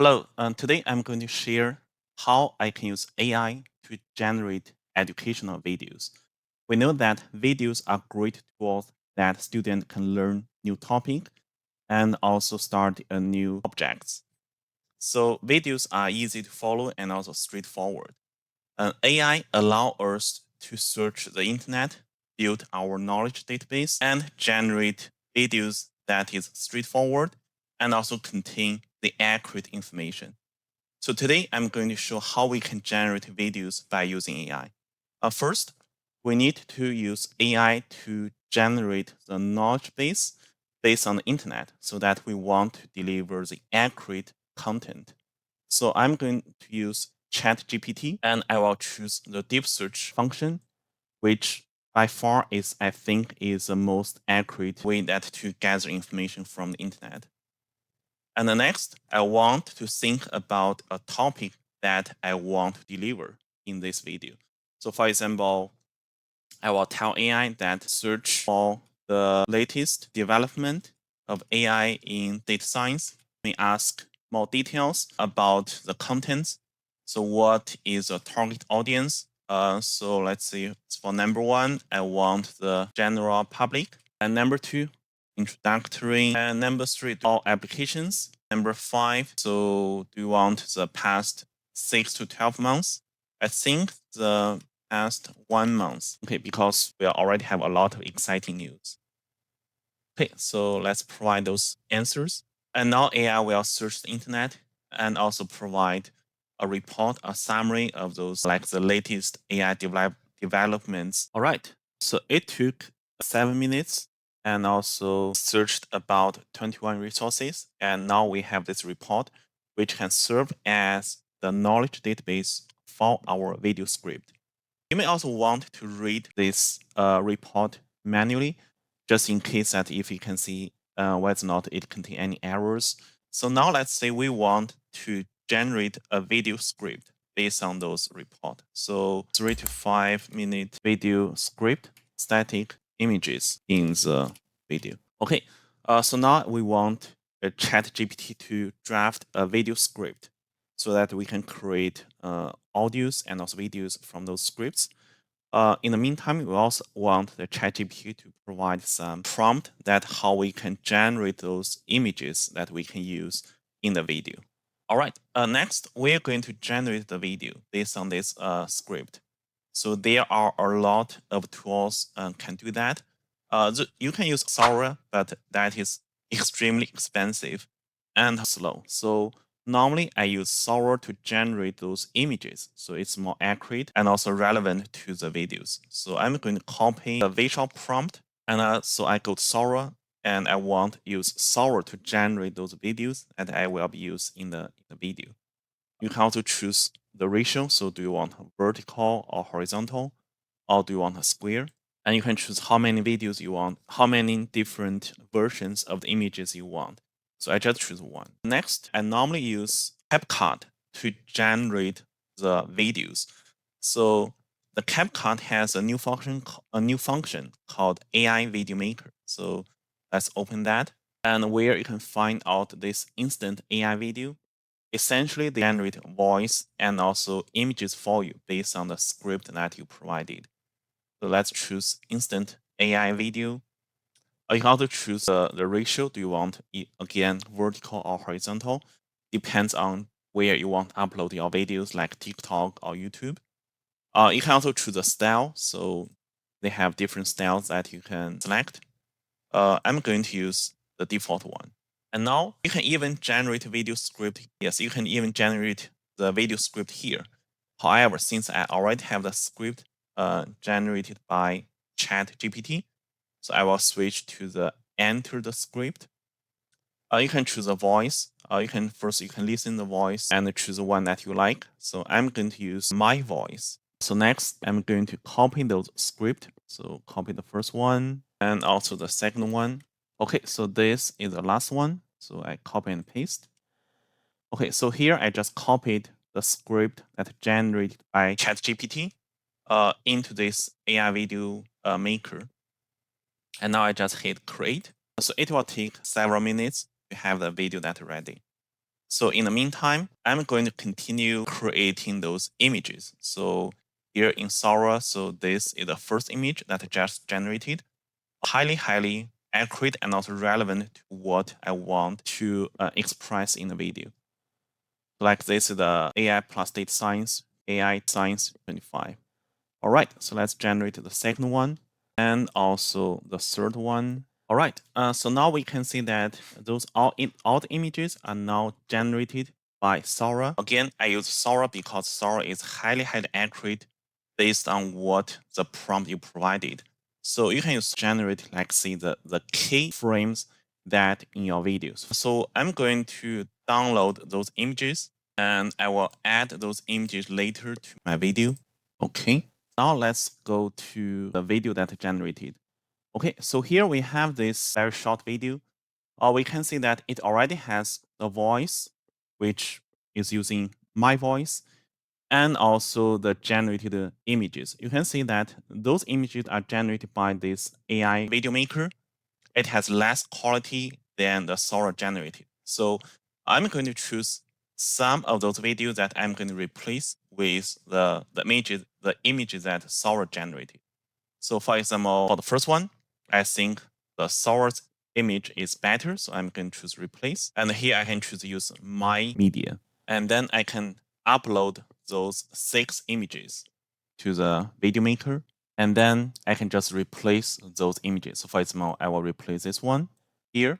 Hello, today I'm going to share how I can use AI to generate educational videos. We know that videos are great tools that students can learn new topic and also start a new objects. So videos are easy to follow and also straightforward. AI allow us to search the internet, build our knowledge database, and generate videos that is straightforward and also contain the accurate information. So today I'm going to show how we can generate videos by using AI. First, we need to use AI to generate the knowledge base based on the internet so that we want to deliver the accurate content. So I'm going to use ChatGPT and I will choose the deep search function, which by far is, I think, is the most accurate way that to gather information from the internet. And the next, I want to think about a topic that I want to deliver in this video. So for example, I will tell AI that search for the latest development of AI in data science. We ask more details about the contents. So what is the target audience? So let's see, for number one, I want the general public. And number two, introductory. And number three, all applications. Number five, so do you want the past 6 to 12 months? I think the past 1 month. Okay, because we already have a lot of exciting news. Okay, so let's provide those answers. And now AI will search the internet and also provide a report, a summary of those, like the latest AI developments. All right, so it took 7 minutes and also searched about 21 resources. And now we have this report, which can serve as the knowledge database for our video script. You may also want to read this report manually, just in case that if you can see whether or not it contains any errors. So now let's say we want to generate a video script based on those reports. So 3 to 5 minute video script, static images in the video. Okay, so now we want a ChatGPT to draft a video script so that we can create audios and also videos from those scripts. In the meantime, we also want the ChatGPT to provide some prompt that how we can generate those images that we can use in the video. All right, next, we're going to generate the video based on this script. So there are a lot of tools can do that. You can use Sora, but that is extremely expensive and slow. So normally I use Sora to generate those images. So it's more accurate and also relevant to the videos. So I'm going to copy the visual prompt. And so I go to Sora and I want to use Sora to generate those videos that I will be used in the video. You can also choose the ratio. So do you want vertical or horizontal, or do you want a square? And you can choose how many videos you want, how many different versions of the images you want. So I just choose one. Next, I normally use CapCut to generate the videos. So the CapCut has a new function called AI Video Maker. So let's open that, and where you can find out this instant AI video. Essentially, they generate voice and also images for you based on the script that you provided. So let's choose instant AI video. You can also choose the ratio. Do you want again vertical or horizontal? Depends on where you want to upload your videos, like TikTok or YouTube. You can also choose a style. So they have different styles that you can select. I'm going to use the default one. And now you can even generate video script. Yes, you can even generate the video script here. However, since I already have the script generated by ChatGPT, so I will switch to the enter the script. You can choose a voice. You can listen the voice and choose the one that you like. So I'm going to use my voice. So next, I'm going to copy those script. So copy the first one and also the second one. Okay, so this is the last one. So I copy and paste. Okay, so here I just copied the script that generated by ChatGPT into this AI video maker. And now I just hit create. So it will take several minutes to have the video that ready. So in the meantime, I'm going to continue creating those images. So here in Sora, so this is the first image that I just generated. Highly accurate and also relevant to what I want to express in the video. Like this is the AI plus data science, AI science 25. All right, so let's generate the second one and also the third one. All right, so now we can see that those all the images are now generated by Sora. Again, I use Sora because Sora is highly accurate based on what the prompt you provided. So you can use generate, like see the key frames that in your videos. So I'm going to download those images and I will add those images later to my video. Okay, now let's go to the video that I generated. Okay, so here we have this very short video. We can see that it already has the voice, which is using my voice, and also the generated images. You can see that those images are generated by this AI video maker. It has less quality than the Sora generated. So I'm going to choose some of those videos that I'm going to replace with the images that Sora generated. So for example, for the first one, I think the Sora's image is better, so I'm going to choose replace. And here I can choose use my media. And then I can upload those 6 images to the video maker. And then I can just replace those images. So for example, I will replace this one here.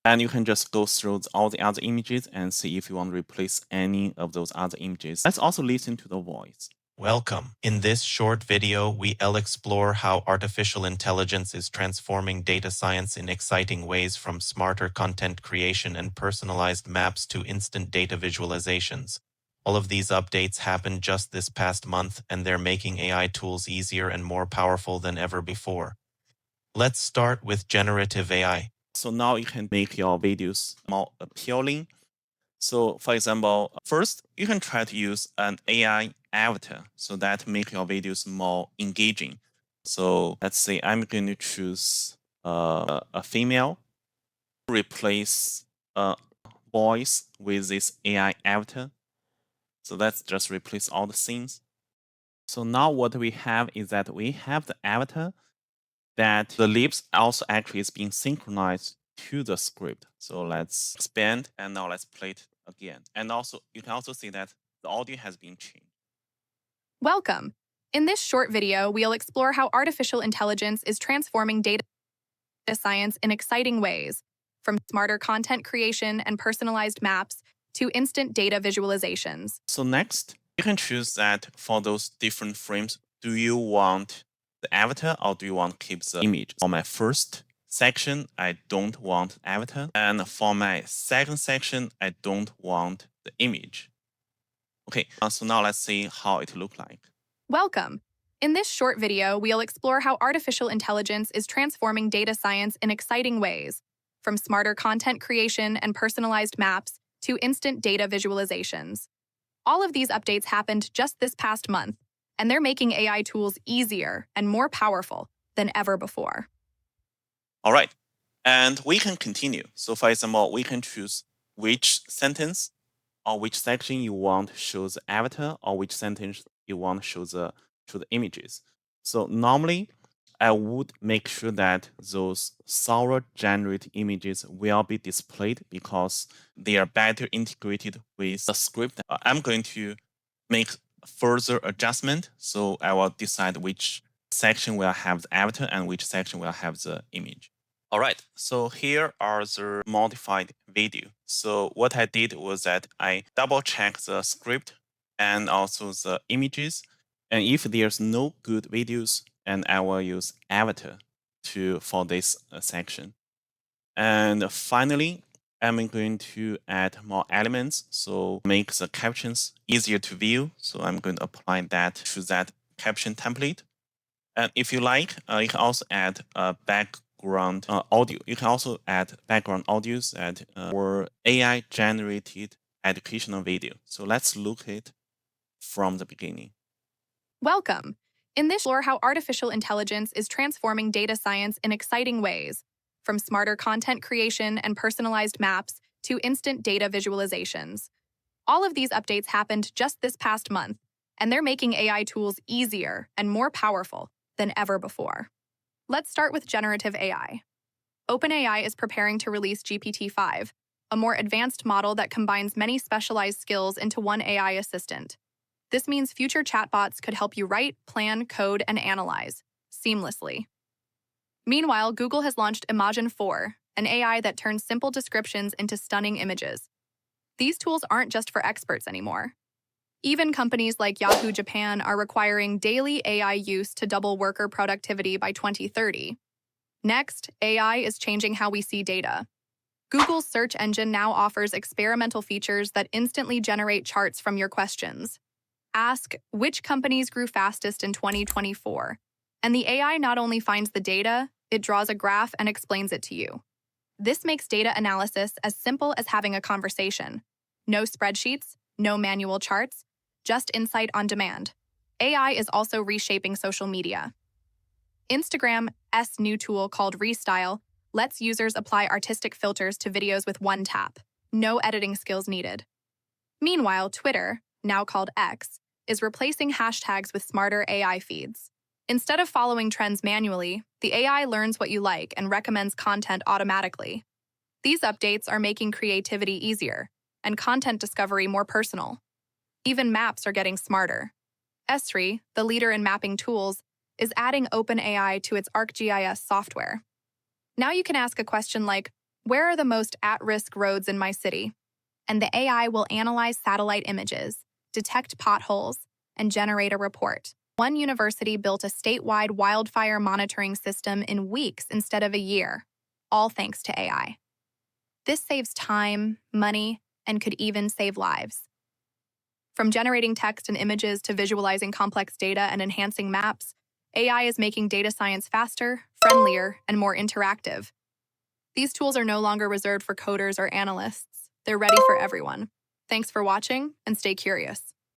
And you can just go through all the other images and see if you want to replace any of those other images. Let's also listen to the voice. Welcome. In this short video, we'll explore how artificial intelligence is transforming data science in exciting ways, from smarter content creation and personalized maps to instant data visualizations. All of these updates happened just this past month, and they're making AI tools easier and more powerful than ever before. Let's start with generative AI. So now you can make your videos more appealing. So for example, first, you can try to use an AI avatar so that make your videos more engaging. So let's say I'm going to choose a female, replace a voice with this AI avatar. So let's just replace all the scenes. So now what we have is that we have the avatar that the lips also actually is being synchronized to the script. So let's expand and now let's play it again. And also you can also see that the audio has been changed. Welcome. In this short video, we'll explore how artificial intelligence is transforming data science in exciting ways, from smarter content creation and personalized maps to instant data visualizations. So next, you can choose that for those different frames, do you want the avatar or do you want to keep the image? For my first section, I don't want avatar. And for my second section, I don't want the image. Okay, so now let's see how it looks like. Welcome. In this short video, we'll explore how artificial intelligence is transforming data science in exciting ways, from smarter content creation and personalized maps to instant data visualizations. All of these updates happened just this past month, and they're making AI tools easier and more powerful than ever before. All right, and we can continue. So for example, we can choose which sentence or which section you want to show the avatar or which sentence you want to show the images. So normally, I would make sure that those Sora generated images will be displayed because they are better integrated with the script. I'm going to make further adjustment. So I will decide which section will have the avatar and which section will have the image. All right, so here are the modified video. So what I did was that I double checked the script and also the images. And if there's no good videos, and I will use avatar for this section. And finally, I'm going to add more elements. So make the captions easier to view. So I'm going to apply that to that caption template. And if you like, you can also add a background audio. You can also add background audios that for AI generated educational video. So let's look at it from the beginning. Welcome. In this, explore how artificial intelligence is transforming data science in exciting ways, from smarter content creation and personalized maps to instant data visualizations. All of these updates happened just this past month, and they're making AI tools easier and more powerful than ever before. Let's start with generative AI. OpenAI is preparing to release GPT-5, a more advanced model that combines many specialized skills into one AI assistant. This means future chatbots could help you write, plan, code, and analyze seamlessly. Meanwhile, Google has launched Imagen 4, an AI that turns simple descriptions into stunning images. These tools aren't just for experts anymore. Even companies like Yahoo Japan are requiring daily AI use to double worker productivity by 2030. Next, AI is changing how we see data. Google's search engine now offers experimental features that instantly generate charts from your questions. Ask, which companies grew fastest in 2024? And the AI not only finds the data, it draws a graph and explains it to you. This makes data analysis as simple as having a conversation. No spreadsheets, no manual charts, just insight on demand. AI is also reshaping social media. Instagram's new tool called Restyle lets users apply artistic filters to videos with one tap. No editing skills needed. Meanwhile, Twitter, now called X, is replacing hashtags with smarter AI feeds. Instead of following trends manually, the AI learns what you like and recommends content automatically. These updates are making creativity easier and content discovery more personal. Even maps are getting smarter. Esri, the leader in mapping tools, is adding OpenAI to its ArcGIS software. Now you can ask a question like, where are the most at-risk roads in my city? And the AI will analyze satellite images, detect potholes, and generate a report. One university built a statewide wildfire monitoring system in weeks instead of a year, all thanks to AI. This saves time, money, and could even save lives. From generating text and images to visualizing complex data and enhancing maps, AI is making data science faster, friendlier, and more interactive. These tools are no longer reserved for coders or analysts. They're ready for everyone. Thanks for watching, and stay curious.